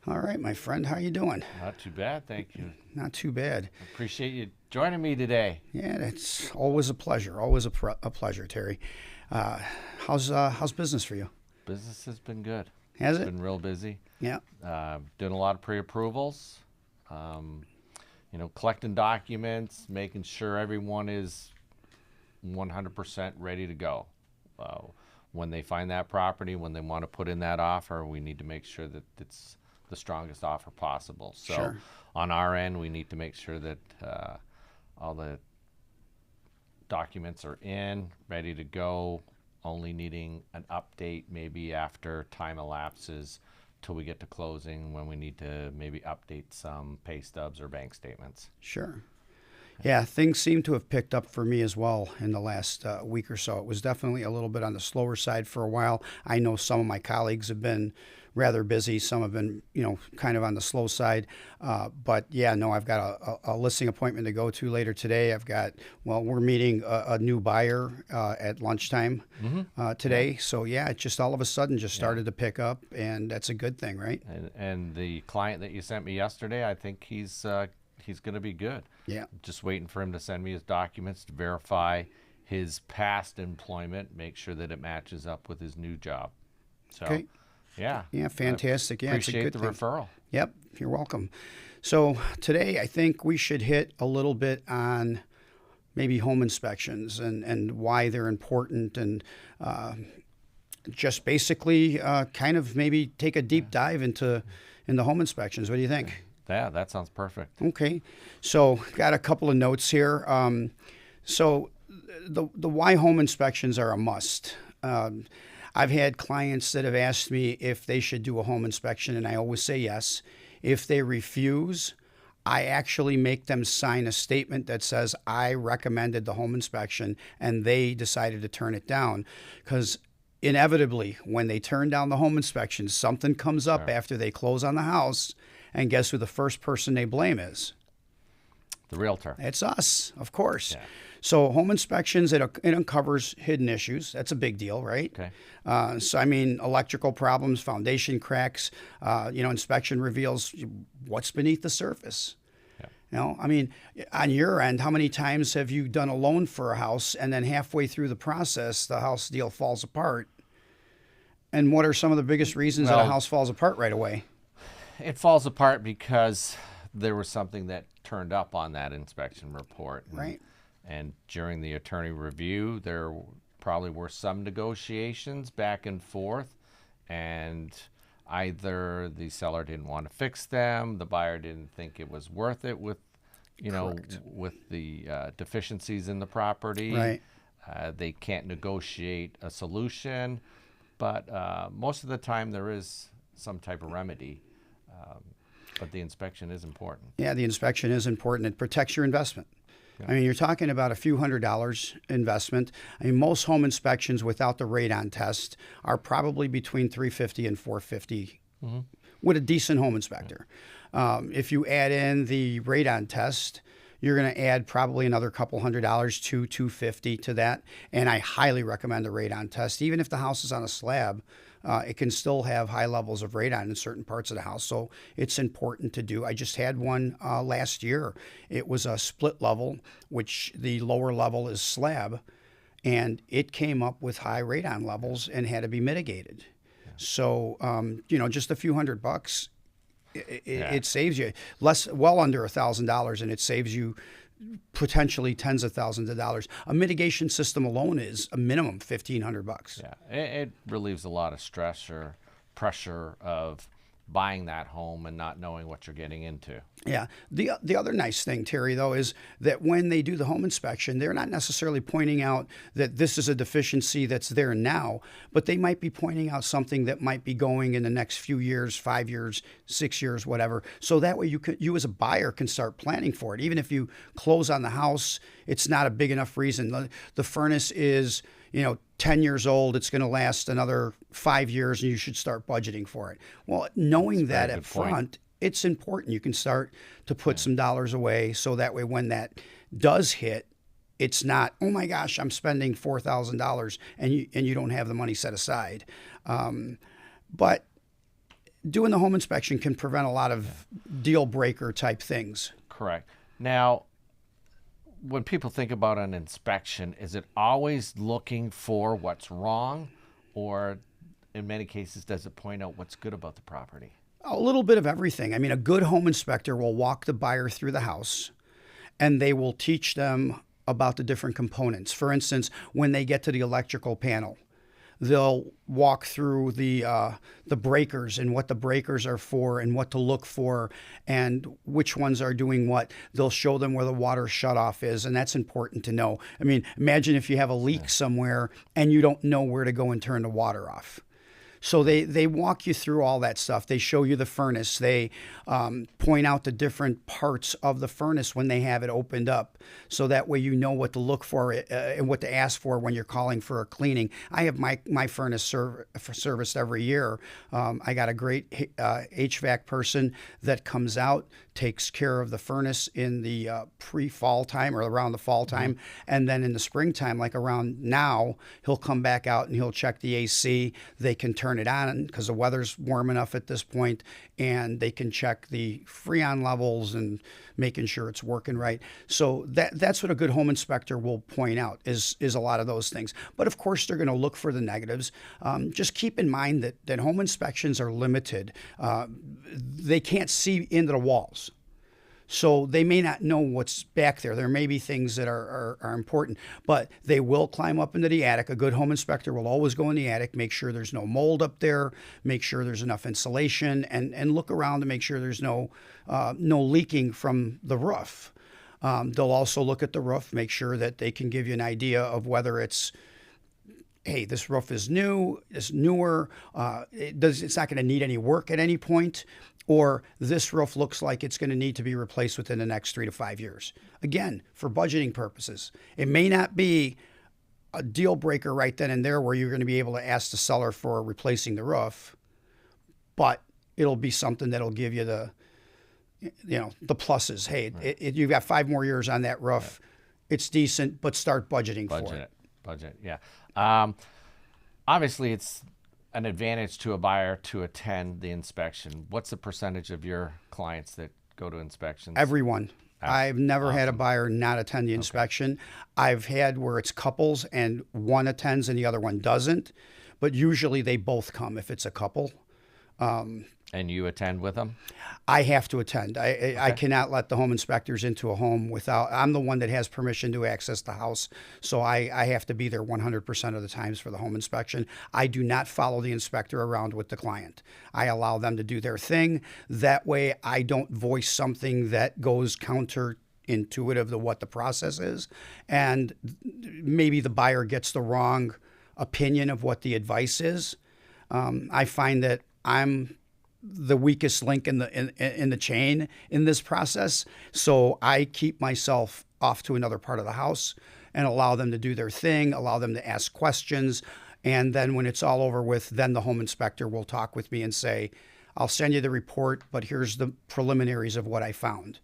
All right, my friend, how you doing? Not too bad, thank you. Not too bad. Appreciate you joining me today. Yeah, it's always a pleasure. Always a pleasure, Terry. Uh, how's business for you? Business has been good. Has It's it? been real busy. Yeah. Doing a lot of pre-approvals. Um, collecting documents, making sure everyone is 100% ready to go. Uh, when they find that property, when they want to put in that offer, we need to make sure that it's the strongest offer possible. So Sure. on our end, we need to make sure that all the documents are in, ready to go, only needing an update maybe after time elapses till we get to closing when we need to maybe update some pay stubs or bank statements. Sure. Yeah, things seem to have picked up for me as well in the last week or so. It was definitely a little bit on the slower side for a while. I know some of my colleagues have been rather busy. Some have been, kind of on the slow side. But yeah, no, I've got a listing appointment to go to later today. We're meeting a new buyer at lunchtime today. So yeah, it just all of a sudden just started to pick up, and that's a good thing, right? And the client that you sent me yesterday, I think he's going to be good. Yeah. Just waiting for him to send me his documents to verify his past employment, make sure that it matches up with his new job. So, Okay. yeah. Yeah, fantastic. Yeah, it's a Appreciate good the thing. referral. Yep, you're welcome. So today I think we should hit a little bit on maybe home inspections and why they're important, and just basically kind of maybe take a deep dive into home inspections. What do you think? Yeah, that sounds perfect. Okay, so got a couple of notes here. So the why home inspections are a must. I've had clients that have asked me if they should do a home inspection, and I always say yes. If they refuse, I actually make them sign a statement that says I recommended the home inspection and they decided to turn it down. Because inevitably, when they turn down the home inspection, something comes up Sure. after they close on the house, and guess who the first person they blame is? The realtor. It's us, of course. Yeah. So home inspections, it uncovers hidden issues. That's a big deal, right? Okay. So, I mean, electrical problems, foundation cracks, inspection reveals what's beneath the surface. I mean, on your end, how many times have you done a loan for a house and then halfway through the process, the house deal falls apart? And what are some of the biggest reasons that a Well- house falls apart right away? It falls apart because there was something that turned up on that inspection report. Right. And during the attorney review, there probably were some negotiations back and forth, and either the seller didn't want to fix them, the buyer didn't think it was worth it with, Correct. with the deficiencies in the property. Right. They can't negotiate a solution, but most of the time there is some type of remedy. But the inspection is important. Yeah, the inspection is important. It protects your investment. I mean, you're talking about a few $100s investment. I mean, most home inspections without the radon test are probably between $350 and $450 with a decent home inspector. If you add in the radon test, you're going to add probably another couple $100 to $250 to that. And I highly recommend the radon test. Even if the house is on a slab, it can still have high levels of radon in certain parts of the house. So it's important to do. I just had one last year. It was a split level, which the lower level is slab, and it came up with high radon levels and had to be mitigated. So, just a few $100, it saves you well under $1,000, and it saves you potentially tens of thousands of dollars. A mitigation system alone is a minimum $1,500. Yeah, it relieves a lot of stress or pressure of buying that home and not knowing what you're getting into. Yeah. The other nice thing, Terry, though, is that when they do the home inspection, they're not necessarily pointing out that this is a deficiency that's there now, but they might be pointing out something that might be going in the next few years, 5 years, 6 years, whatever. So that way you as a buyer can start planning for it. Even if you close on the house, it's not a big enough reason. The furnace is 10 years old, it's going to last another 5 years, and you should start budgeting for it. Well, knowing that at front, it's important. You can start to put some dollars away, so that way when that does hit, it's not, oh my gosh, I'm spending $4,000 and you don't have the money set aside. But doing the home inspection can prevent a lot of deal breaker type things. Correct. Now, when people think about an inspection, is it always looking for what's wrong, or in many cases, does it point out what's good about the property? A little bit of everything. I mean, a good home inspector will walk the buyer through the house and they will teach them about the different components. For instance, when they get to the electrical panel, they'll walk through the breakers and what the breakers are for and what to look for and which ones are doing what. They'll show them where the water shutoff is, and that's important to know. I mean, imagine if you have a leak somewhere and you don't know where to go and turn the water off. So they walk you through all that stuff. They show you the furnace. They point out the different parts of the furnace when they have it opened up. So that way you know what to look for and what to ask for when you're calling for a cleaning. I have my furnace serviced every year. I got a great HVAC person that comes out, takes care of the furnace in the pre-fall time or around the fall time. And then in the springtime, like around now, he'll come back out and he'll check the AC. They can turn it on because the weather's warm enough at this point, and they can check the Freon levels and making sure it's working right. So that's what a good home inspector will point out is a lot of those things. But of course, they're going to look for the negatives. Just keep in mind that home inspections are limited. They can't see into the walls. So they may not know what's back there. There may be things that are important, but they will climb up into the attic. A good home inspector will always go in the attic, make sure there's no mold up there, make sure there's enough insulation, and look around to make sure there's no leaking from the roof. They'll also look at the roof, make sure that they can give you an idea of whether it's, hey, this roof is new, it's newer, it's not going to need any work at any point, or this roof looks like it's going to need to be replaced within the next 3 to 5 years. Again, for budgeting purposes, it may not be a deal breaker right then and there where you're going to be able to ask the seller for replacing the roof, but it'll be something that'll give you the pluses. Hey, right. You've got 5 more years on that roof. Right. It's decent, but start budgeting for it. Budget, yeah. Obviously, it's an advantage to a buyer to attend the inspection. What's the percentage of your clients that go to inspections? Everyone. I've never had a buyer not attend the inspection. I've had where it's couples and one attends and the other one doesn't, but usually they both come if it's a couple. And you attend with them? I have to attend. I cannot let the home inspectors into a home without, I'm the one that has permission to access the house. So I have to be there 100% of the times for the home inspection. I do not follow the inspector around with the client. I allow them to do their thing. That way I don't voice something that goes counterintuitive to what the process is. And maybe the buyer gets the wrong opinion of what the advice is. I find that I'm the weakest link in the chain in this process. So I keep myself off to another part of the house and allow them to do their thing, allow them to ask questions. And then when it's all over with, then the home inspector will talk with me and say, I'll send you the report, but here's the preliminaries of what I found.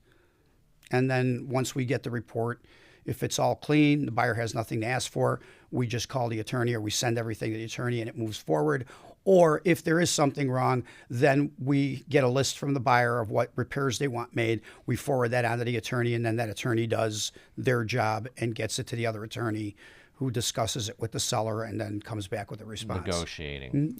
And then once we get the report, if it's all clean, the buyer has nothing to ask for, we just call the attorney or we send everything to the attorney and it moves forward. Or if there is something wrong, then we get a list from the buyer of what repairs they want made. We forward that on to the attorney, and then that attorney does their job and gets it to the other attorney who discusses it with the seller and then comes back with a response. Back to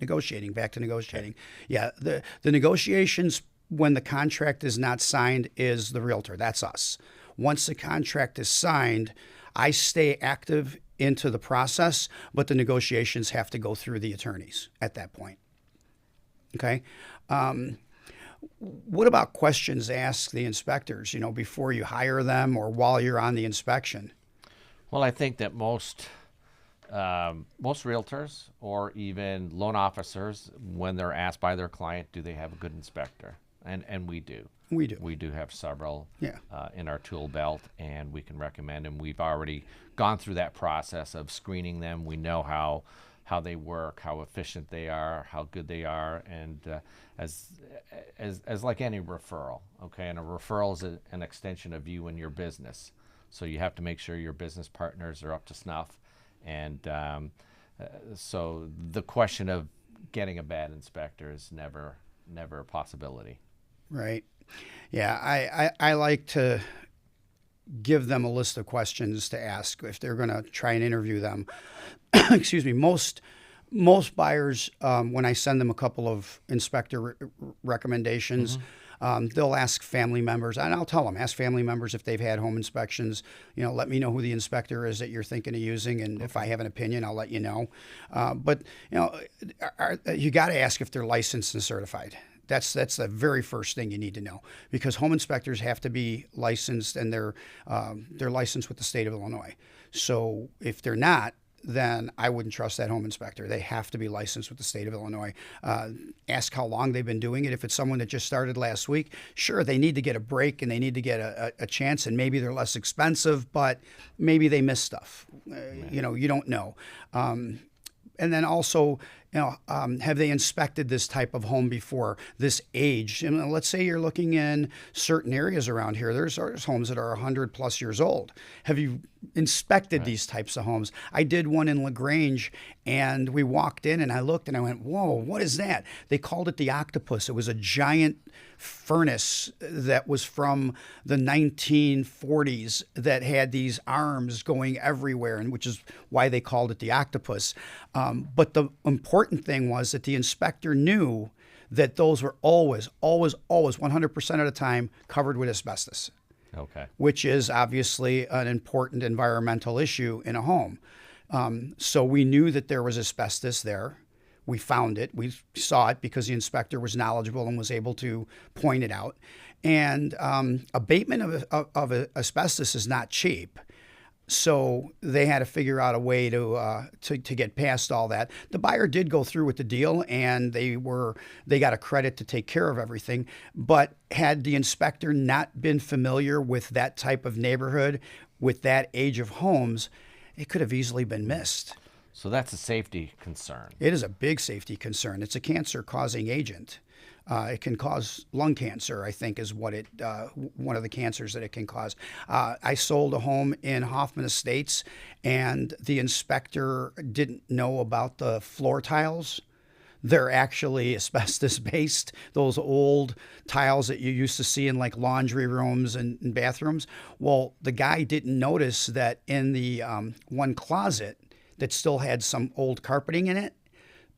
negotiating. Okay. Yeah, the negotiations when the contract is not signed is the realtor. That's us. Once the contract is signed, I stay active into the process, but the negotiations have to go through the attorneys at that point. Okay. What about questions asked the inspectors, before you hire them or while you're on the inspection? Well, I think that most realtors or even loan officers, when they're asked by their client, do they have a good inspector? And we do. We do. We do have several in our tool belt, and we can recommend them. We've already gone through that process of screening them. We know how they work, how efficient they are, how good they are, and as like any referral, okay? And a referral is an extension of you and your business. So you have to make sure your business partners are up to snuff. And so the question of getting a bad inspector is never never a possibility. Right. Yeah, I like to give them a list of questions to ask if they're going to try and interview them. Excuse me. Most buyers, when I send them a couple of inspector recommendations, they'll ask family members, and I'll tell them, ask family members if they've had home inspections. Let me know who the inspector is that you're thinking of using, and if I have an opinion, I'll let you know. But you got to ask if they're licensed and certified. That's the very first thing you need to know, because home inspectors have to be licensed, and they're licensed with the state of Illinois. So if they're not, then I wouldn't trust that home inspector. They have to be licensed with the state of Illinois. Ask how long they've been doing it. If it's someone that just started last week, sure, they need to get a break and they need to get a chance, and maybe they're less expensive, but maybe they miss stuff. You don't know. And then also, have they inspected this type of home before, this age? And let's say you're looking in certain areas around here. There's homes that are 100 plus years old. Have you inspected these types of homes? I did one in LaGrange, and we walked in and I looked and I went, whoa, what is that? They called it the Octopus. It was a giant furnace that was from the 1940s that had these arms going everywhere, and which is why they called it the Octopus. But the important thing was that the inspector knew that those were always 100% of the time covered with asbestos. Okay. Which is obviously an important environmental issue in a home. So we knew that there was asbestos there. We found it. We saw it because the inspector was knowledgeable and was able to point it out. And abatement of asbestos is not cheap. So they had to figure out a way to get past all that. The buyer did go through with the deal, and they got a credit to take care of everything. But had the inspector not been familiar with that type of neighborhood, with that age of homes, it could have easily been missed. So that's a safety concern. It is a big safety concern. It's a cancer-causing agent. It can cause lung cancer, I think, is one of the cancers that it can cause. I sold a home in Hoffman Estates, and the inspector didn't know about the floor tiles. They're actually asbestos-based, those old tiles that you used to see in like laundry rooms and bathrooms. Well, the guy didn't notice that in the one closet that still had some old carpeting in it,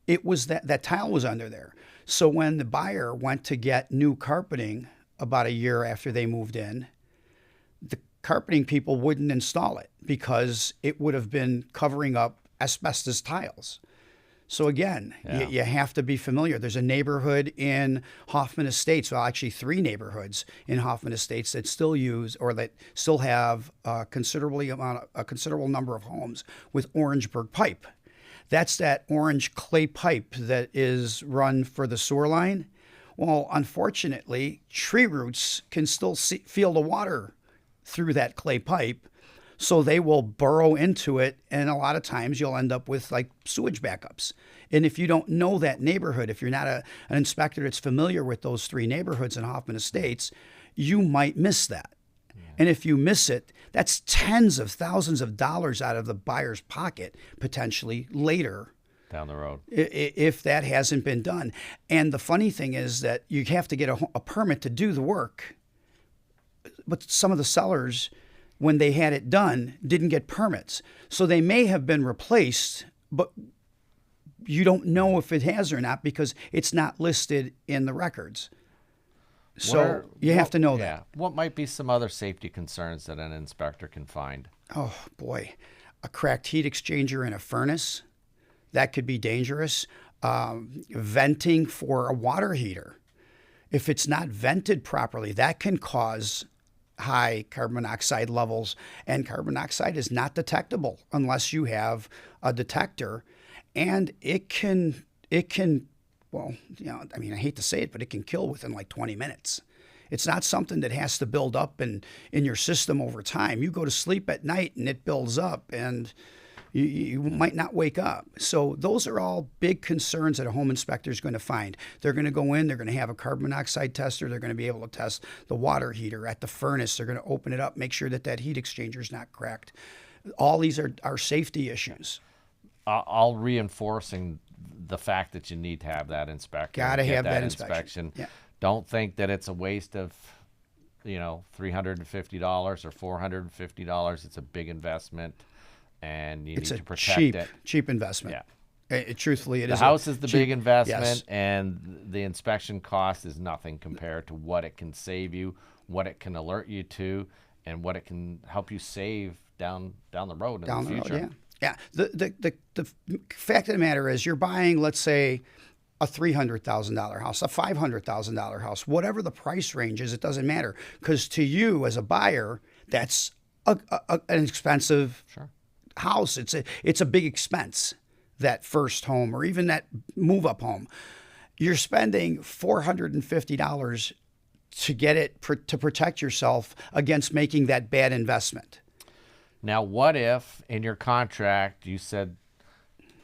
it was that tile was under there. So when the buyer went to get new carpeting about a year after they moved in, the carpeting people wouldn't install it because it would have been covering up asbestos tiles. So again, you have to be familiar. There's a neighborhood in Hoffman Estates, well, actually 3 neighborhoods in Hoffman Estates that still use, or that still have a considerable number of homes with Orangeburg pipe. That's that orange clay pipe that is run for the sewer line. Well, unfortunately, tree roots can still feel the water through that clay pipe, so they will burrow into it, and a lot of times you'll end up with like sewage backups. And if you don't know that neighborhood, if you're not an inspector that's familiar with those 3 neighborhoods in Hoffman Estates, you might miss that. And if you miss it, that's tens of thousands of dollars out of the buyer's pocket potentially later down the road, if that hasn't been done. And the funny thing is that you have to get a permit to do the work. But some of the sellers, when they had it done, didn't get permits. So they may have been replaced, but you don't know if it has or not because it's not listed in the records. So you have to know that. What might be some other safety concerns that an inspector can find? Oh, boy. A cracked heat exchanger in a furnace, that could be dangerous. Venting for a water heater. If it's not vented properly, that can cause high carbon monoxide levels. And carbon monoxide is not detectable unless you have a detector. And it can well, I mean, I hate to say it, but it can kill within like 20 minutes. It's not something that has to build up in your system over time. You go to sleep at night and it builds up and you might not wake up. So those are all big concerns that a home inspector is going to find. They're going to go in, they're going to have a carbon monoxide tester. They're going to be able to test the water heater at the furnace. They're going to open it up, make sure that heat exchanger is not cracked. All these are safety issues. All reinforcing the fact that you need to have that inspector. Gotta get have that inspection. Yeah. Don't think that it's a waste of, $350 or $450. It's a big investment, and you need to protect it. Cheap investment. Yeah. Truthfully, it The is. house is the cheap- big investment, Yes. and the inspection cost is nothing compared to what it can save you, what it can alert you to, and what it can help you save down the road in the future. Road, yeah. The fact of the matter is, you're buying, let's say, a $300,000 house, a $500,000 house, whatever the price range is, it doesn't matter, because to you as a buyer, that's an expensive house. It's a big expense, that first home or even that move-up home. You're spending $450 to get it to protect yourself against making that bad investment. Now, what if in your contract you said,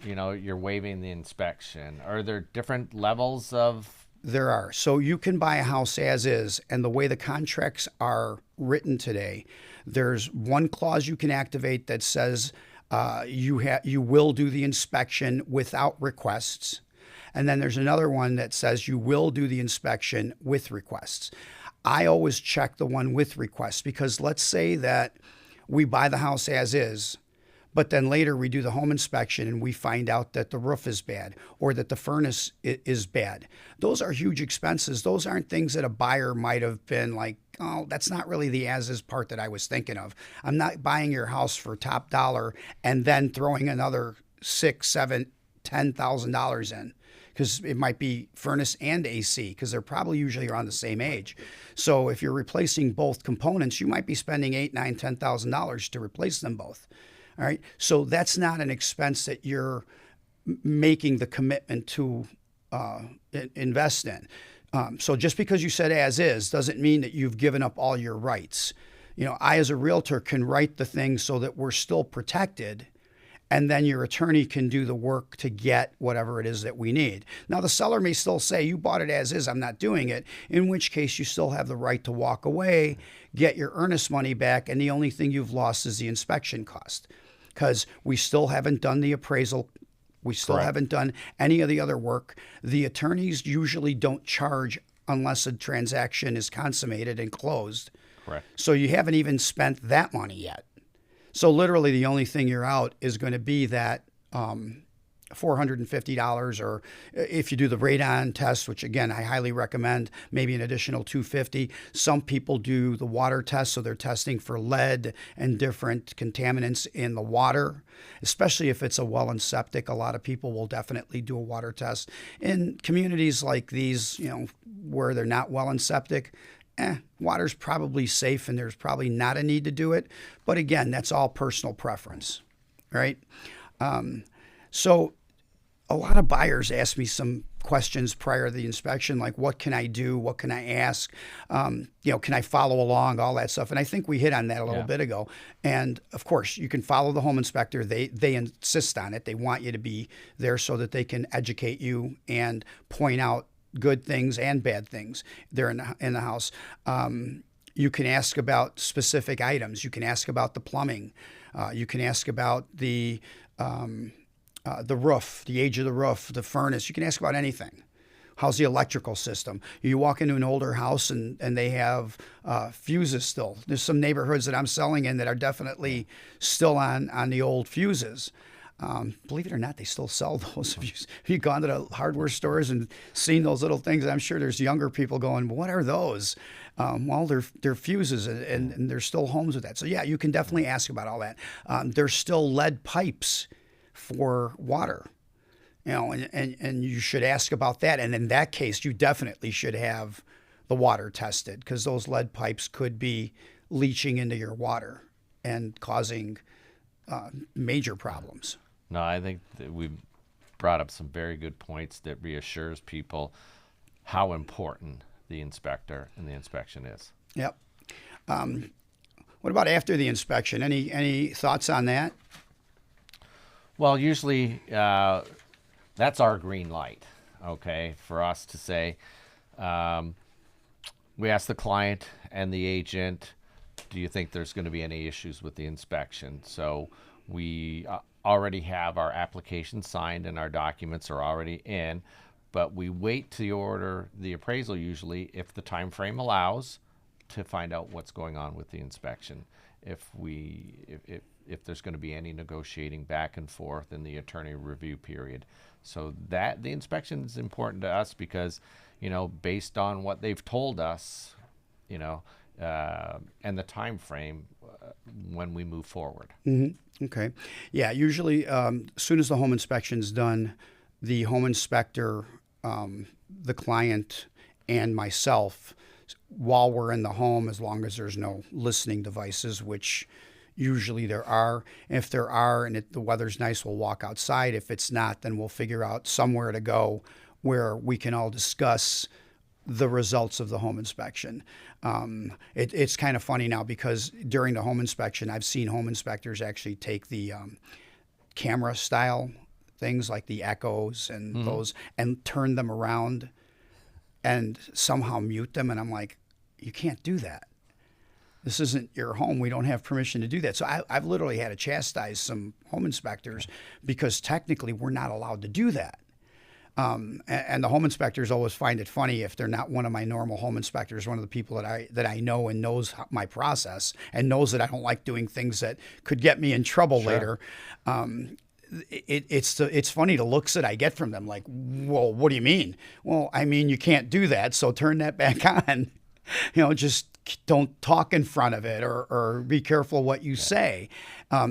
you're waiving the inspection? Are there different levels of? There are. So you can buy a house as is, and the way the contracts are written today, there's one clause you can activate that says you will do the inspection without requests. And then there's another one that says you will do the inspection with requests. I always check the one with requests, because let's say that we buy the house as is, but then later we do the home inspection and we find out that the roof is bad or that the furnace is bad. Those are huge expenses. Those aren't things that a buyer might have been like, oh, that's not really the as-is part that I was thinking of. I'm not buying your house for top dollar and then throwing another $6,000, $7,000, $10,000 in, because it might be furnace and AC, because they're probably usually around the same age. So if you're replacing both components, you might be spending $8,000, $9,000, $10,000 to replace them both. All right. So that's not an expense that you're making the commitment to invest in. So just because you said as is doesn't mean that you've given up all your rights. I as a realtor can write the thing so that we're still protected, and then your attorney can do the work to get whatever it is that we need. Now, the seller may still say, you bought it as is, I'm not doing it, in which case you still have the right to walk away, get your earnest money back, and the only thing you've lost is the inspection cost, because we still haven't done the appraisal. We still haven't done any of the other work. The attorneys usually don't charge unless a transaction is consummated and closed. Correct. So you haven't even spent that money yet. So literally the only thing you're out is going to be that $450, or if you do the radon test, which again I highly recommend, maybe an additional $250. Some people do the water test, so they're testing for lead and different contaminants in the water, especially if it's a well and septic. A lot of people will definitely do a water test. In communities like these, where they're not well and septic, water's probably safe and there's probably not a need to do it. But again, that's all personal preference, right? So a lot of buyers ask me some questions prior to the inspection, like what can I do? What can I ask? Can I follow along? All that stuff. And I think we hit on that a little bit ago. And of course, you can follow the home inspector. They insist on it. They want you to be there so that they can educate you and point out good things and bad things there in the house. You can ask about specific items. You can ask about the plumbing. You can ask about the roof, the age of the roof, the furnace. You can ask about anything. How's the electrical system? You walk into an older house and they have fuses still. There's some neighborhoods that I'm selling in that are definitely still on the old fuses. Believe it or not, they still sell those. If you've gone to the hardware stores and seen those little things, I'm sure there's younger people going, what are those? Well, they're fuses, and there's still homes with that. So yeah, you can definitely ask about all that. There's still lead pipes for water, and you should ask about that. And in that case, you definitely should have the water tested, because those lead pipes could be leaching into your water and causing major problems. No, I think that we've brought up some very good points that reassures people how important the inspector and the inspection is. Yep. What about after the inspection? Any thoughts on that? Well, usually that's our green light, okay, for us to say. We ask the client and the agent, do you think there's going to be any issues with the inspection? So we already have our application signed and our documents are already in, but we wait to order the appraisal usually if the time frame allows to find out what's going on with the inspection. If there's going to be any negotiating back and forth in the attorney review period. So that the inspection is important to us because, based on what they've told us, and the time frame when we move forward. Okay. Yeah, usually as soon as the home inspection's done, the home inspector, the client, and myself, while we're in the home, as long as there's no listening devices, which usually there are. If there are and the weather's nice, we'll walk outside. If it's not, then we'll figure out somewhere to go where we can all discuss the results of the home inspection. It's kind of funny now because during the home inspection, I've seen home inspectors actually take the camera style things like the echoes and those and turn them around and somehow mute them. And I'm like, you can't do that. This isn't your home. We don't have permission to do that. So I've literally had to chastise some home inspectors because technically we're not allowed to do that. And the home inspectors always find it funny if they're not one of my normal home inspectors, one of the people that I know and knows my process and knows that I don't like doing things that could get me in trouble later. It's funny the looks that I get from them. Like, well, what do you mean? Well, I mean, you can't do that. So turn that back on. Just don't talk in front of it or be careful what you say.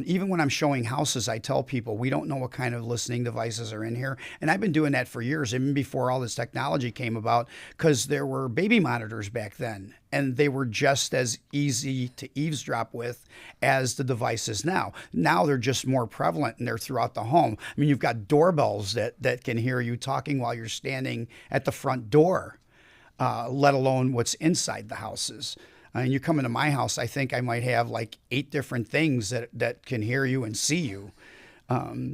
Even when I'm showing houses, I tell people we don't know what kind of listening devices are in here. And I've been doing that for years, even before all this technology came about, because there were baby monitors back then. And they were just as easy to eavesdrop with as the devices now. Now they're just more prevalent and they're throughout the home. I mean, you've got doorbells that can hear you talking while you're standing at the front door. Let alone what's inside the houses. And you come into my house, I think I might have like 8 different things that can hear you and see you.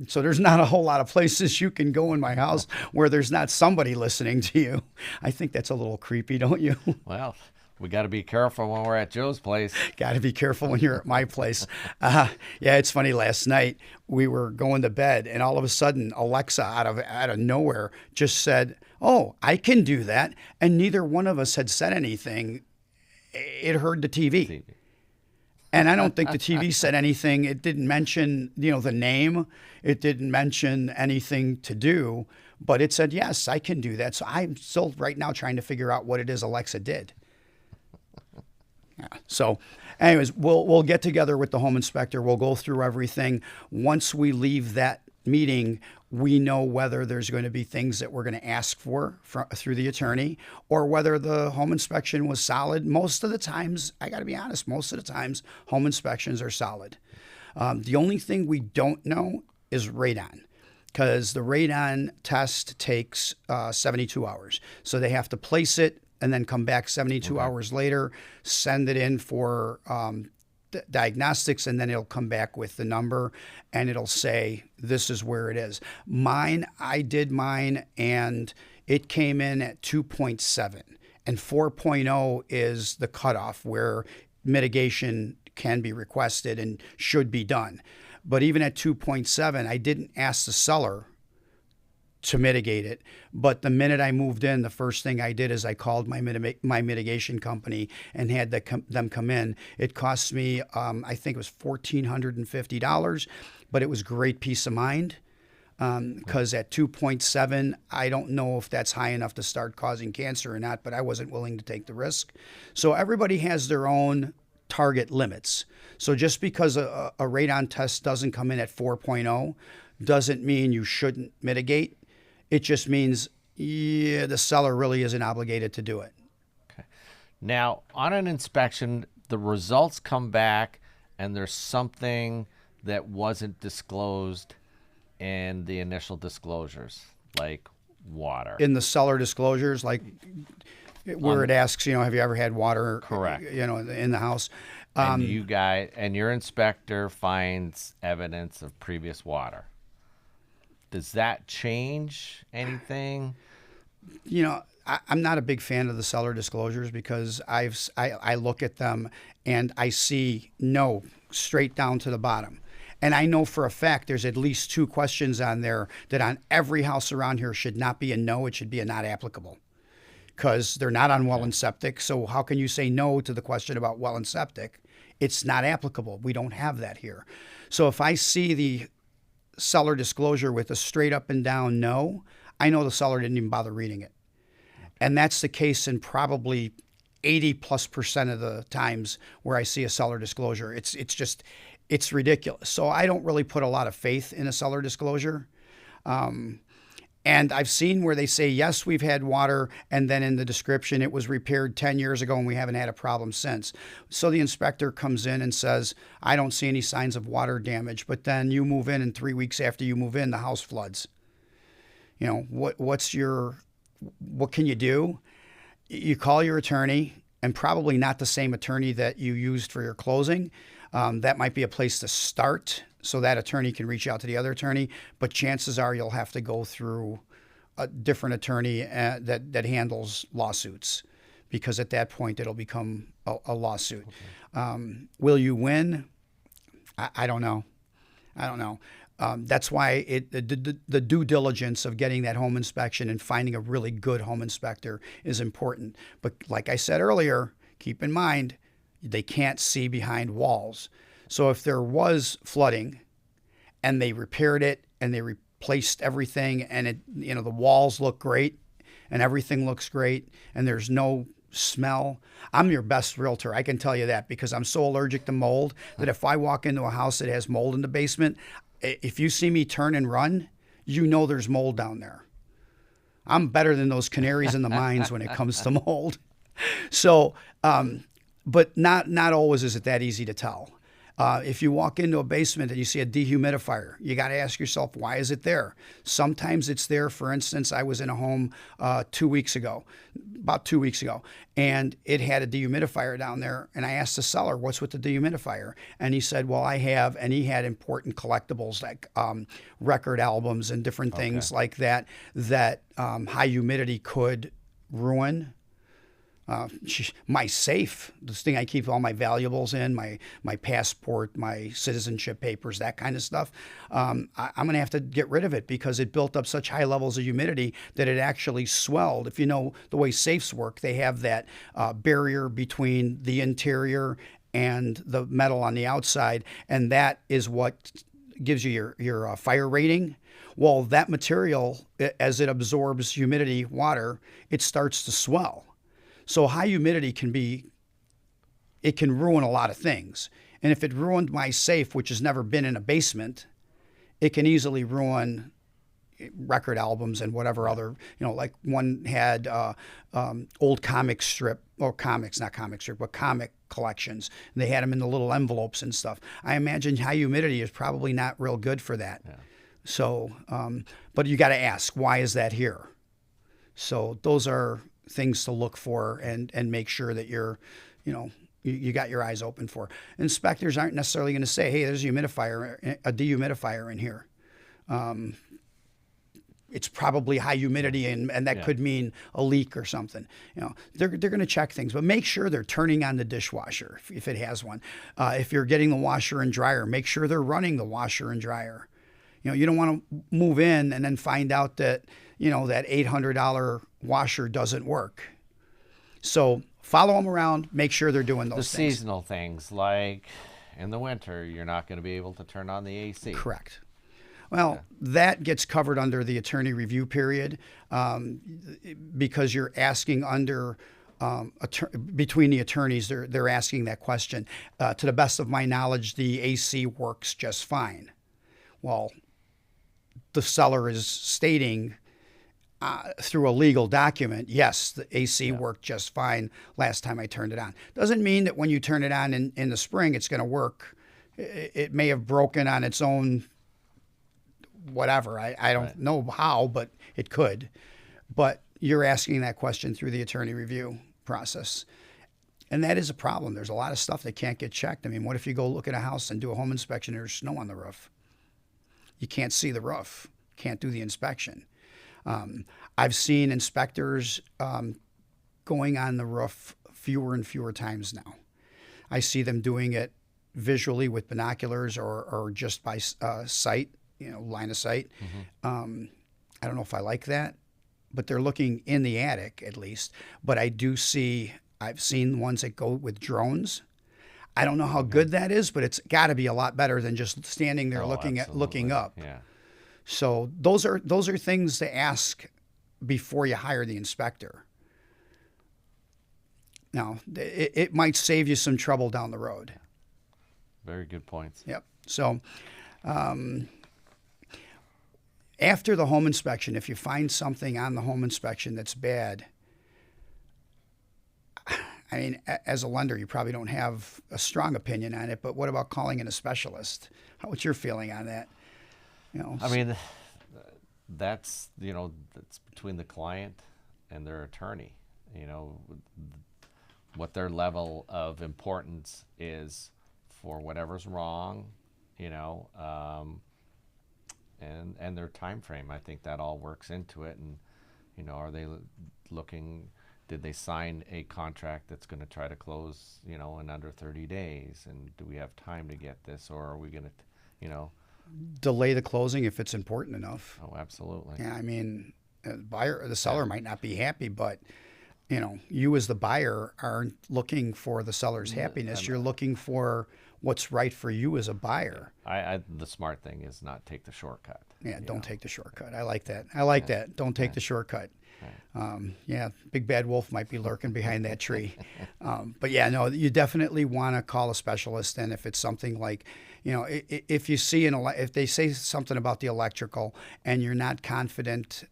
So there's not a whole lot of places you can go in my house where there's not somebody listening to you. I think that's a little creepy, don't you? Well, we got to be careful when we're at Joe's place. Got to be careful when you're at my place. Yeah, it's funny. Last night we were going to bed, and all of a sudden Alexa out of nowhere just said, "Oh, I can do that," and neither one of us had said anything. It heard the TV. And I don't think the TV said anything. It didn't mention, the name. It didn't mention anything to do, but it said, yes, I can do that. So I'm still right now trying to figure out what it is Alexa did. Yeah. So anyways, we'll get together with the home inspector. We'll go through everything. Once we leave that meeting, we know whether there's going to be things that we're going to ask for through the attorney or whether the home inspection was solid. Most of the times, I got to be honest, most of the times home inspections are solid. The only thing we don't know is radon, because the radon test takes 72 hours. So they have to place it and then come back 72 hours later, send it in for diagnostics, and then it'll come back with the number and it'll say, this is where it is. I did mine and it came in at 2.7, and 4.0 is the cutoff where mitigation can be requested and should be done. But even at 2.7, I didn't ask the seller to mitigate it. But the minute I moved in, the first thing I did is I called my mitigation company and had them come in. It cost me, I think it was $1,450, but it was great peace of mind. Because at 2.7, I don't know if that's high enough to start causing cancer or not, but I wasn't willing to take the risk. So everybody has their own target limits. So just because a radon test doesn't come in at 4.0 doesn't mean you shouldn't mitigate. It just means, the seller really isn't obligated to do it. Okay. Now, on an inspection, the results come back and there's something that wasn't disclosed in the initial disclosures, like water. In the seller disclosures, like where it asks, have you ever had water? Correct. In the house. And your inspector finds evidence of previous water. Does that change anything? I'm not a big fan of the seller disclosures because I look at them and I see no straight down to the bottom. And I know for a fact there's at least 2 questions on there that on every house around here should not be a no, it should be a not applicable. Because they're not on well and septic. So how can you say no to the question about well and septic? It's not applicable. We don't have that here. So if I see the seller disclosure with a straight up and down no, I know the seller didn't even bother reading it. And that's the case in probably 80+% of the times where I see a seller disclosure. It's ridiculous. So I don't really put a lot of faith in a seller disclosure. And I've seen where they say, yes, we've had water, and then in the description, it was repaired 10 years ago and we haven't had a problem since. So the inspector comes in and says, I don't see any signs of water damage. But then you move in, and 3 weeks after you move in, the house floods. You know, what can you do? You call your attorney, and probably not the same attorney that you used for your closing. That might be a place to start, so that attorney can reach out to the other attorney. But chances are you'll have to go through a different attorney that handles lawsuits, because at that point it'll become a lawsuit. Okay. Will you win? I don't know. That's why the due diligence of getting that home inspection and finding a really good home inspector is important. But like I said earlier, keep in mind, they can't see behind walls. So if there was flooding and they repaired it and they replaced everything and the walls look great and everything looks great and there's no smell, I'm your best realtor. I can tell you that, because I'm so allergic to mold that if I walk into a house that has mold in the basement, if you see me turn and run, you know there's mold down there. I'm better than those canaries in the mines when it comes to mold. So, but not always is it that easy to tell. If you walk into a basement and you see a dehumidifier, you got to ask yourself, why is it there? Sometimes it's there. For instance, I was in a home about 2 weeks ago, and it had a dehumidifier down there. And I asked the seller, what's with the dehumidifier? And he said, well, and he had important collectibles like record albums and different things like that high humidity could ruin. My safe, this thing I keep all my valuables in, my passport, my citizenship papers, that kind of stuff, I'm going to have to get rid of it because it built up such high levels of humidity that it actually swelled. If you know the way safes work, they have that barrier between the interior and the metal on the outside, and that is what gives you your fire rating. Well, that material, as it absorbs humidity, water, it starts to swell. So high humidity can ruin a lot of things. And if it ruined my safe, which has never been in a basement, it can easily ruin record albums and whatever other, like one had old comic strip, or comics, not comic strip, but comic collections. And they had them in the little envelopes and stuff. I imagine high humidity is probably not real good for that. Yeah. So, but you got to ask, why is that here? So those are things to look for and make sure that you got your eyes open for. Inspectors aren't necessarily going to say, hey, there's a dehumidifier in here. It's probably high humidity and that could mean a leak or something. They're going to check things, but make sure they're turning on the dishwasher if it has one. If you're getting the washer and dryer, make sure they're running the washer and dryer. You don't want to move in and then find out that that $800 washer doesn't work. So follow them around, make sure they're doing those things. The seasonal things, like in the winter, you're not going to be able to turn on the AC. Correct. Well, that gets covered under the attorney review period because you're asking under between the attorneys, they're asking that question. To the best of my knowledge, the AC works just fine. Well, the seller is stating through a legal document, yes, the AC worked just fine last time I turned it on. Doesn't mean that when you turn it on in the spring, it's going to work. It may have broken on its own, whatever. I don't know how, but it could. But you're asking that question through the attorney review process. And that is a problem. There's a lot of stuff that can't get checked. I mean, what if you go look at a house and do a home inspection and there's snow on the roof? You can't see the roof, can't do the inspection. I've seen inspectors going on the roof fewer and fewer times now. I see them doing it visually with binoculars or just by sight, line of sight. I don't know if I like that, but they're looking in the attic at least. But I've seen ones that go with drones. I don't know how good that is, but it's got to be a lot better than just standing there Oh, looking absolutely. up. Yeah. So those are things to ask before you hire the inspector. Now, it might save you some trouble down the road. Very good points. Yep. So after the home inspection, if you find something on the home inspection that's bad, I mean, as a lender, you probably don't have a strong opinion on it, but what about calling in a specialist? What's your feeling on that? I mean, that's between the client and their attorney. What their level of importance is for whatever's wrong, and their time frame. I think that all works into it. And are they looking? Did they sign a contract that's going to try to close, in under 30 days? And do we have time to get this, or are we going to, delay the closing if it's important enough? Oh, absolutely. Yeah, I mean, the seller might not be happy, but you as the buyer aren't looking for the seller's happiness. You're looking for what's right for you as a buyer. The smart thing is not take the shortcut. Yeah, don't take the shortcut. I like that. I like that. Don't take the shortcut. Yeah, big bad wolf might be lurking behind that tree. But yeah, no, you definitely want to call a specialist. And if it's something like, if you see if they say something about the electrical and you're not confident,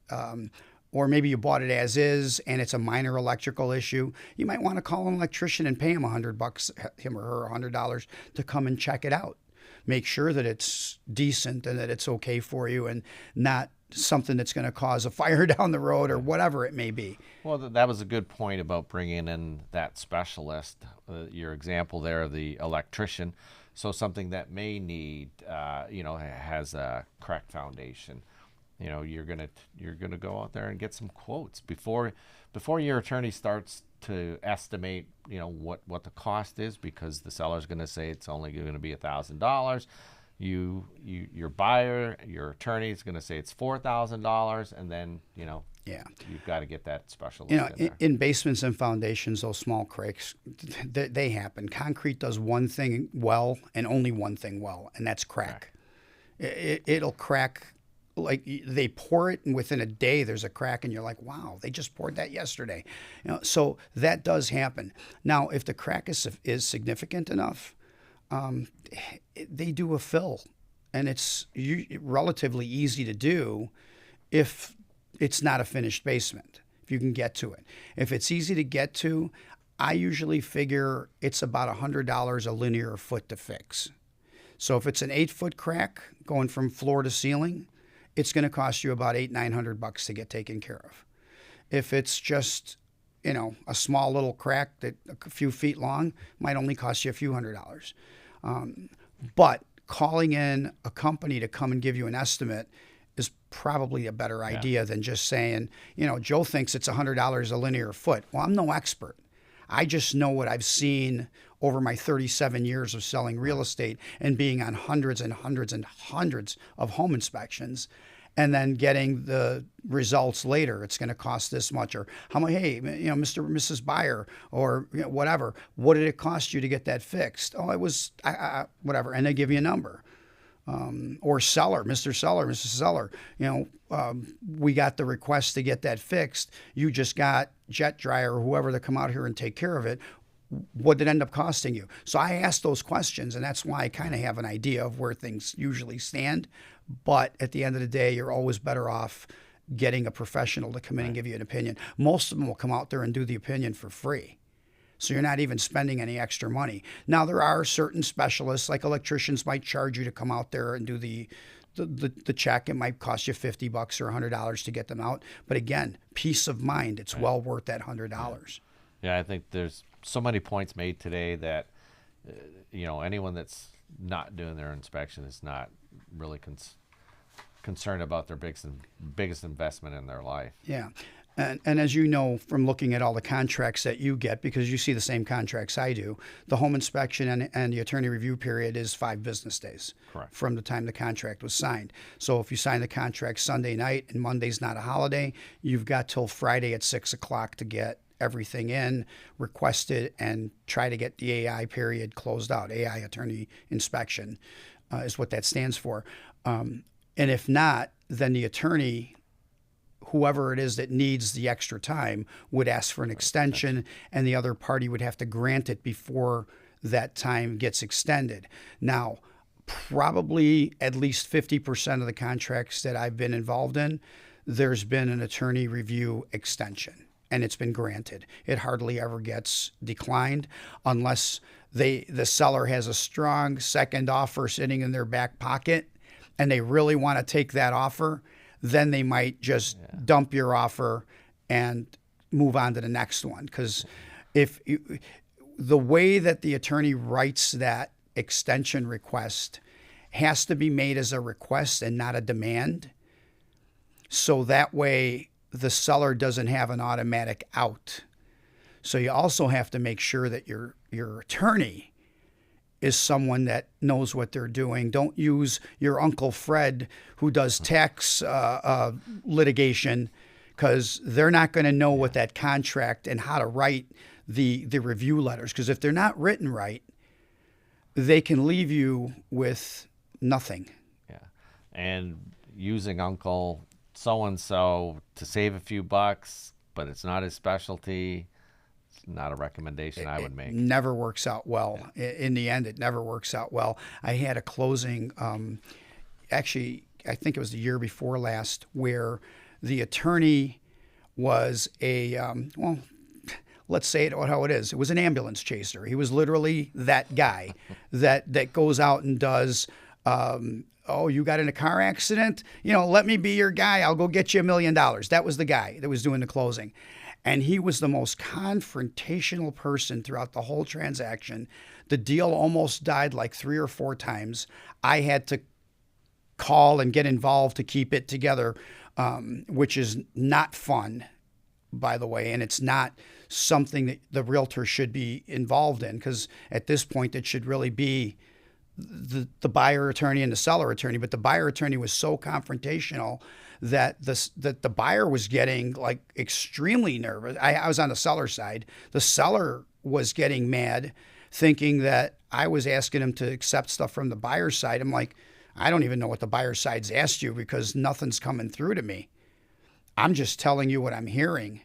or maybe you bought it as is and it's a minor electrical issue, you might want to call an electrician and pay him $100, him or her $100 to come and check it out. Make sure that it's decent and that it's okay for you and not something that's going to cause a fire down the road or whatever it may be. Well, that was a good point about bringing in that specialist. Your example there of the electrician. So something that may need, has a cracked foundation. You're gonna go out there and get some quotes before your attorney starts to estimate, what the cost is, because the seller's going to say it's only going to be $1,000. Your buyer, your attorney is going to say it's $4,000, and then you've got to get that specialist in there. In basements and foundations, those small cracks, they happen. Concrete does one thing well and only one thing well, and that's crack. It'll crack. Like they pour it and within a day there's a crack and you're like, wow, they just poured that yesterday. So that does happen. Now, if the crack is significant enough, they do a fill, and it's relatively easy to do if it's not a finished basement, if you can get to it. If it's easy to get to, I usually figure it's about $100 a linear foot to fix. So if it's an 8-foot crack going from floor to ceiling, it's going to cost you about $800-900 to get taken care of. If it's just, a small little crack that a few feet long, might only cost you a few $100s. But calling in a company to come and give you an estimate is probably a better idea than just saying, Joe thinks it's $100 a linear foot. Well, I'm no expert. I just know what I've seen over my 37 years of selling real estate and being on hundreds and hundreds and hundreds of home inspections, and then getting the results later. It's going to cost this much, or how much? Hey, Mr. or Mrs. Buyer, or whatever. What did it cost you to get that fixed? Oh, it was whatever, and they give you a number. Or seller, Mr. Seller, Mrs. Seller, we got the request to get that fixed. You just got Jet Dryer or whoever to come out here and take care of it. What did it end up costing you? So I ask those questions, and that's why I kind of have an idea of where things usually stand. But at the end of the day, you're always better off getting a professional to come in and give you an opinion. Most of them will come out there and do the opinion for free. So you're not even spending any extra money. Now, there are certain specialists, like electricians might charge you to come out there and do the check. It might cost you $50 or $100 to get them out. But again, peace of mind, it's well worth that $100. Yeah, I think there's so many points made today that, anyone that's not doing their inspection is not really concerned about their biggest investment in their life. Yeah. And as you know from looking at all the contracts that you get, because you see the same contracts I do, the home inspection and the attorney review period is 5 business days. Correct. From the time the contract was signed. So if you sign the contract Sunday night and Monday's not a holiday, you've got till Friday at 6 o'clock to get everything in, requested, and try to get the AI period closed out. AI, attorney inspection, is what that stands for. And if not, then the attorney, whoever it is that needs the extra time, would ask for an extension, and the other party would have to grant it before that time gets extended. Now, probably at least 50% of the contracts that I've been involved in, there's been an attorney review extension, and it's been granted. It hardly ever gets declined unless the seller has a strong second offer sitting in their back pocket and they really want to take that offer. Then they might just dump your offer and move on to the next one. Because the way that the attorney writes that extension request has to be made as a request and not a demand. So that way the seller doesn't have an automatic out. So you also have to make sure that your attorney is someone that knows what they're doing. Don't use your Uncle Fred who does tax litigation, because they're not going to know what that contract and how to write the review letters. Because if they're not written right, they can leave you with nothing. Yeah. And using Uncle so-and-so to save a few bucks, but it's not his specialty, not a recommendation I would make. It never works out well. In the end, it never works out well. I had a closing, actually, I think it was the year before last, where the attorney was well, let's say it how it is. It was an ambulance chaser. He was literally that guy that goes out and does, oh, you got in a car accident? Let me be your guy. I'll go get you $1 million. That was the guy that was doing the closing. And he was the most confrontational person throughout the whole transaction. The deal almost died like 3 or 4 times. I had to call and get involved to keep it together, which is not fun, by the way. And it's not something that the realtor should be involved in, because at this point it should really be the buyer attorney and the seller attorney. But the buyer attorney was so confrontational that the buyer was getting like extremely nervous. I was on the seller side. The seller was getting mad, thinking that I was asking him to accept stuff from the buyer's side. I'm like, I don't even know what the buyer's side's asked you, because nothing's coming through to me. I'm just telling you what I'm hearing.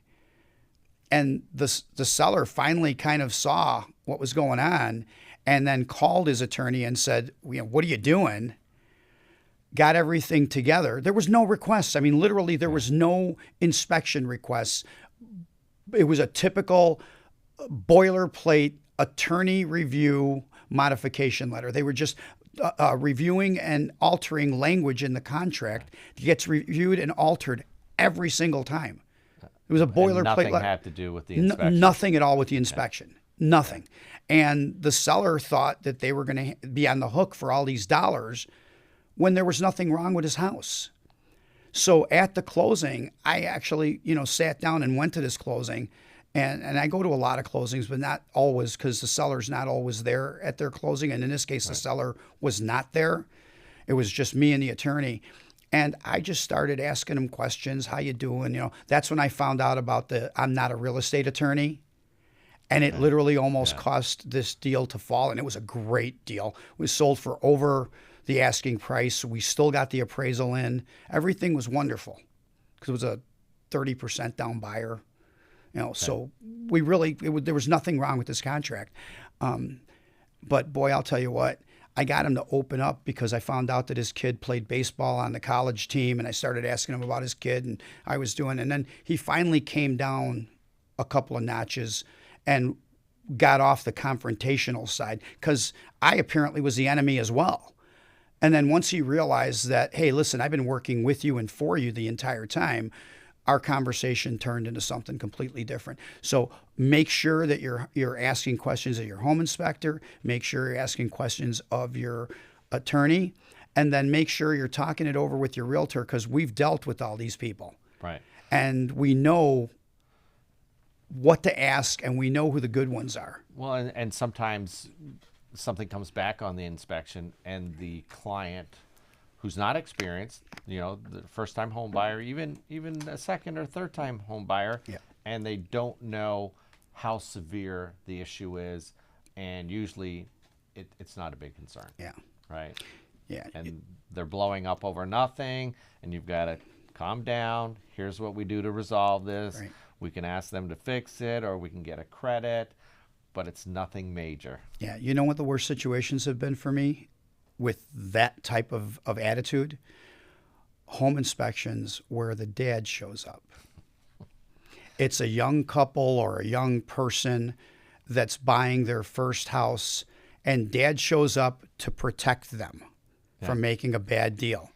And the seller finally kind of saw what was going on, and then called his attorney and said, what are you doing? Got everything together. There was no requests. I mean, literally, there was no inspection requests. It was a typical boilerplate attorney review modification letter. They were just reviewing and altering language in the contract. It gets reviewed and altered every single time. It was a boilerplate letter. Nothing had to do with the inspection. Nothing at all with the inspection. Nothing. And the seller thought that they were going to be on the hook for all these dollars when there was nothing wrong with his house. So at the closing, I actually, sat down and went to this closing. And I go to a lot of closings, but not always, because the seller's not always there at their closing. And in this case, the seller was not there. It was just me and the attorney. And I just started asking him questions. How you doing? That's when I found out about I'm not a real estate attorney. And it literally almost cost this deal to fall. And it was a great deal. It was sold for over the asking price. We still got the appraisal in. Everything was wonderful, because it was a 30% down buyer. So we really, there was nothing wrong with this contract. But boy, I'll tell you what, I got him to open up, because I found out that his kid played baseball on the college team, and I started asking him about his kid and I was doing. And then he finally came down a couple of notches and got off the confrontational side, because I apparently was the enemy as well. And then once he realized that, hey, listen, I've been working with you and for you the entire time, our conversation turned into something completely different. So make sure that you're asking questions of your home inspector, make sure you're asking questions of your attorney, and then make sure you're talking it over with your realtor, because we've dealt with all these people. Right. and we know what to ask, and we know who the good ones are. Well, and sometimes something comes back on the inspection, and the client who's not experienced, the first-time home buyer, even a second or third-time home buyer, Yeah. and they don't know how severe the issue is, and usually it's not a big concern. Yeah. Right? Yeah. And they're blowing up over nothing, and you've got to calm down. Here's what we do to resolve this. Right. We can ask them to fix it, or we can get a credit, but it's nothing major. Yeah. You know what the worst situations have been for me with that type of attitude? Home inspections where the dad shows up. It's a young couple or a young person that's buying their first house, and dad shows up to protect them from making a bad deal.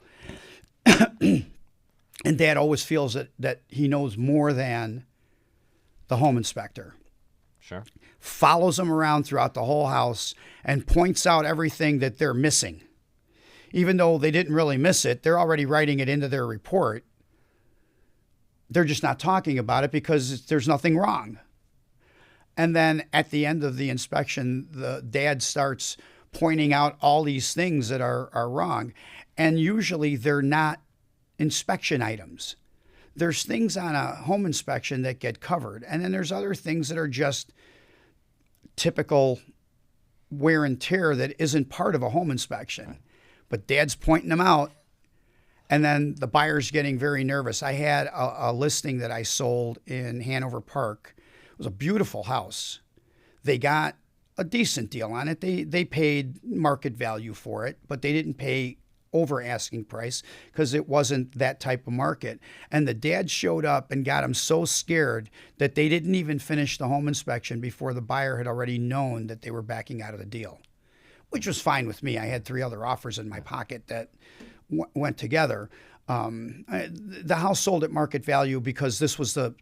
And dad always feels that he knows more than the home inspector. Sure. Follows them around throughout the whole house and points out everything that they're missing. Even though they didn't really miss it, they're already writing it into their report. They're just not talking about it because there's nothing wrong. And then at the end of the inspection, the dad starts pointing out all these things that are wrong. And usually they're not inspection items. There's things on a home inspection that get covered. And then there's other things that are just typical wear and tear that isn't part of a home inspection. But dad's pointing them out. And then the buyer's getting very nervous. I had a listing that I sold in Hanover Park. It was a beautiful house. They got a decent deal on it. They paid market value for it, but they didn't pay over asking price because it wasn't that type of market. And the dad showed up and got them so scared that they didn't even finish the home inspection before the buyer had already known that they were backing out of the deal, which was fine with me. I had 3 other offers in my pocket that went together. The house sold at market value because this was the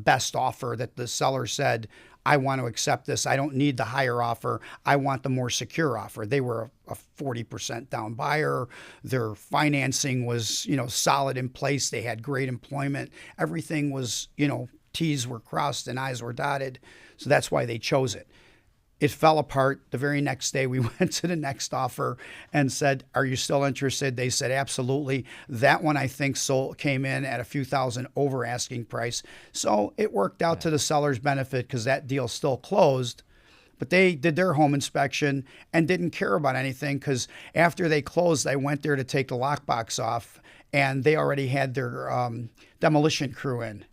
best offer that the seller said, I want to accept this. I don't need the higher offer. I want the more secure offer. They were a 40% down buyer. Their financing was, solid in place. They had great employment. Everything was, T's were crossed and I's were dotted. So that's why they chose it. It fell apart. The very next day, we went to the next offer and said, are you still interested? They said, absolutely. That one, I think, came in at a few thousand over asking price. So it worked out to the seller's benefit because that deal still closed. But they did their home inspection and didn't care about anything because after they closed, I went there to take the lockbox off, and they already had their demolition crew in.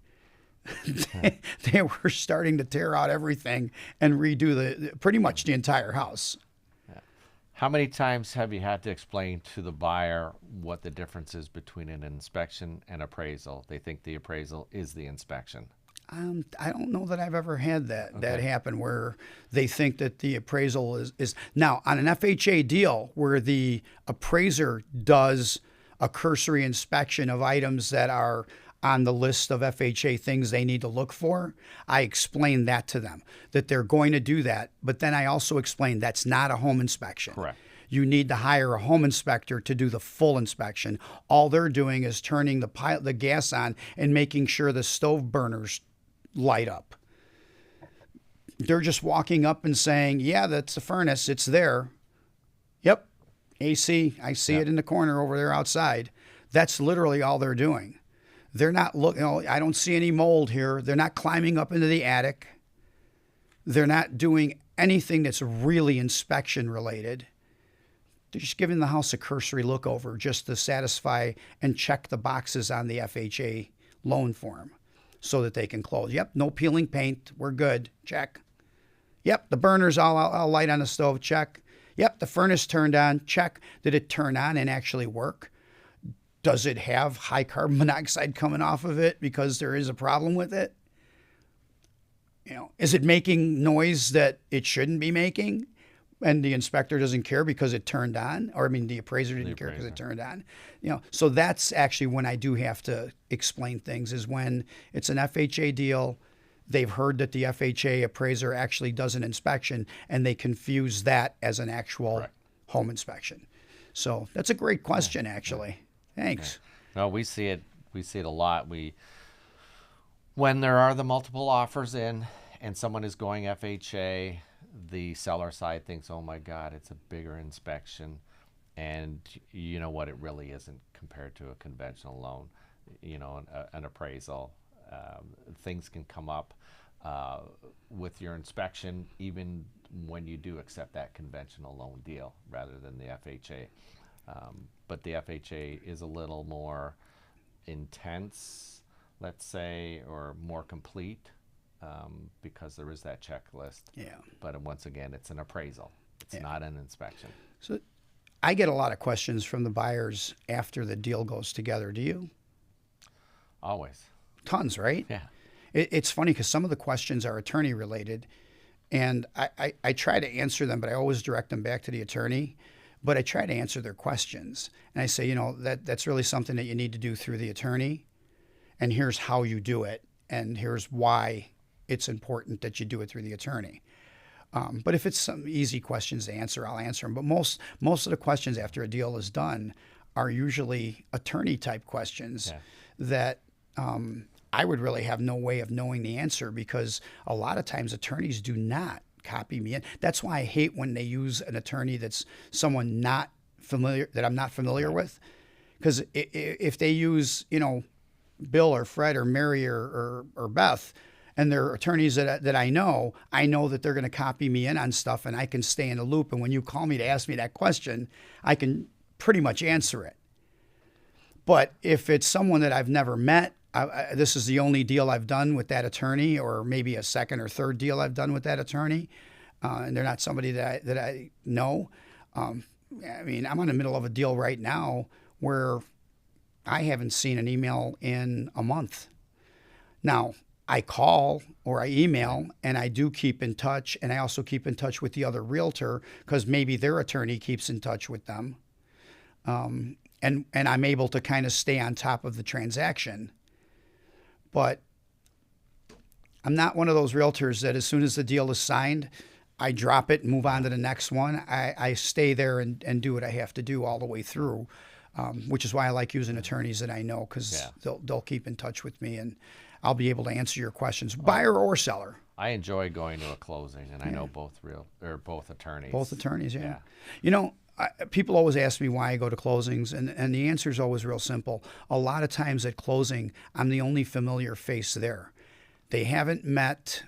They were starting to tear out everything and redo pretty much the entire house. How many times have you had to explain to the buyer what the difference is between an inspection and appraisal? They think the appraisal is the inspection. I don't know that I've ever had that happen where they think that the appraisal is now on an FHA deal where the appraiser does a cursory inspection of items that are on the list of FHA things they need to look for. I explain that to them, that they're going to do that. But then I also explain that's not a home inspection. Correct. You need to hire a home inspector to do the full inspection. All they're doing is turning the gas on and making sure the stove burners light up. They're just walking up and saying, yeah, that's the furnace. It's there. Yep. AC. I see it in the corner over there outside. That's literally all they're doing. They're not looking, I don't see any mold here. They're not climbing up into the attic. They're not doing anything that's really inspection related. They're just giving the house a cursory look over just to satisfy and check the boxes on the FHA loan form so that they can close. Yep, no peeling paint. We're good. Check. Yep, the burner's all light on the stove. Check. Yep, the furnace turned on. Check. Did it turn on and actually work? Does it have high carbon monoxide coming off of it because there is a problem with it? Is it making noise that it shouldn't be making? And the inspector doesn't care because it turned on, or the appraiser didn't care because it turned on. So that's actually when I do have to explain things, is when it's an FHA deal. They've heard that the FHA appraiser actually does an inspection, and they confuse that as an actual home inspection. So that's a great question, actually. Thanks. No, we see it a lot. When there are the multiple offers in and someone is going FHA, the seller side thinks, oh my God, it's a bigger inspection. And you know what, it really isn't compared to a conventional loan. You know, an appraisal. Things can come up with your inspection, even when you do accept that conventional loan deal rather than the FHA. But the FHA is a little more intense, let's say, or more complete because there is that checklist. Yeah. But once again, it's an appraisal. It's not an inspection. So I get a lot of questions from the buyers after the deal goes together. Do you? Always. Tons, right? Yeah. It's funny because some of the questions are attorney related, and I try to answer them, but I always direct them back to the attorney. But I try to answer their questions, and I say, you know, that's really something that you need to do through the attorney, and here's how you do it, and here's why it's important that you do it through the attorney. But if it's some easy questions to answer, I'll answer them. But most of the questions after a deal is done are usually attorney type questions that I would really have no way of knowing the answer, because a lot of times attorneys do not copy me in. That's why I hate when they use an attorney that's someone not familiar, that I'm not familiar with. Because if they use, you know, Bill or Fred or Mary or Beth, and they're attorneys that I know that they're going to copy me in on stuff, and I can stay in the loop. And when you call me to ask me that question, I can pretty much answer it. But if it's someone that I've never met, this is the only deal I've done with that attorney, or maybe a second or third deal I've done with that attorney, and they're not somebody that I know. I mean, I'm in the middle of a deal right now where I haven't seen an email in a month. Now, I call or I email, and I do keep in touch, and I also keep in touch with the other realtor because maybe their attorney keeps in touch with them. And I'm able to kind of stay on top of the transaction. But I'm not one of those realtors that as soon as the deal is signed, I drop it and move on to the next one. I stay there and do what I have to do all the way through, which is why I like using attorneys that I know, because they'll keep in touch with me, and I'll be able to answer your questions, buyer or seller. I enjoy going to a closing, and I know both attorneys. Both attorneys, yeah. You know, people always ask me why I go to closings, and the answer is always real simple. A lot of times at closing, I'm the only familiar face there. They haven't met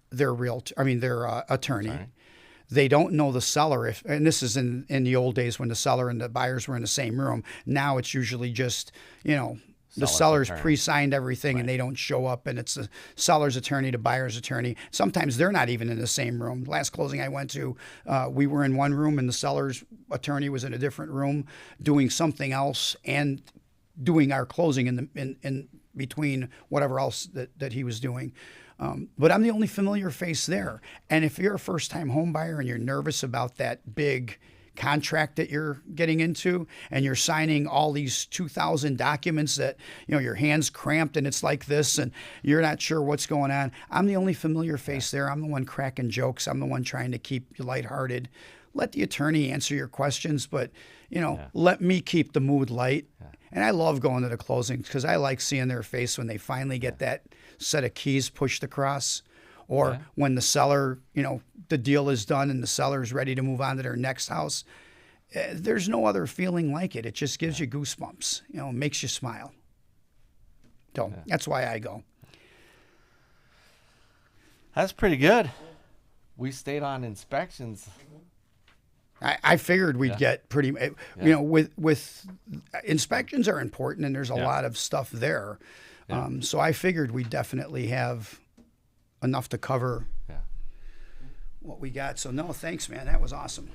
their attorney. Sorry. They don't know the seller. And this is in the old days when the seller and the buyers were in the same room. Now it's usually just, you know, the seller's pre-signed everything, and they don't show up, and it's the seller's attorney to buyer's attorney. Sometimes they're not even in the same room. Last closing I went to, we were in one room, and the seller's attorney was in a different room doing something else and doing our closing in between whatever else that he was doing. But I'm the only familiar face there. And if you're a first-time home buyer and you're nervous about that big contract that you're getting into, and you're signing all these 2,000 documents that, you know, your hands cramped and it's like this, and you're not sure what's going on, I'm the only familiar face there. I'm the one cracking jokes. I'm the one trying to keep you lighthearted. Let the attorney answer your questions, but, you know, let me keep the mood light. And I love going to the closings because I like seeing their face when they finally get that set of keys pushed across. Or when the seller, you know, the deal is done and the seller is ready to move on to their next house. There's no other feeling like it. It just gives you goosebumps, you know, makes you smile. So that's why I go. That's pretty good. We stayed on inspections. I figured we'd get pretty, you know, with inspections are important, and there's a lot of stuff there. So I figured we'd definitely have enough to cover what we got. So no, thanks, man. That was awesome.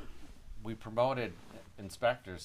We promoted inspectors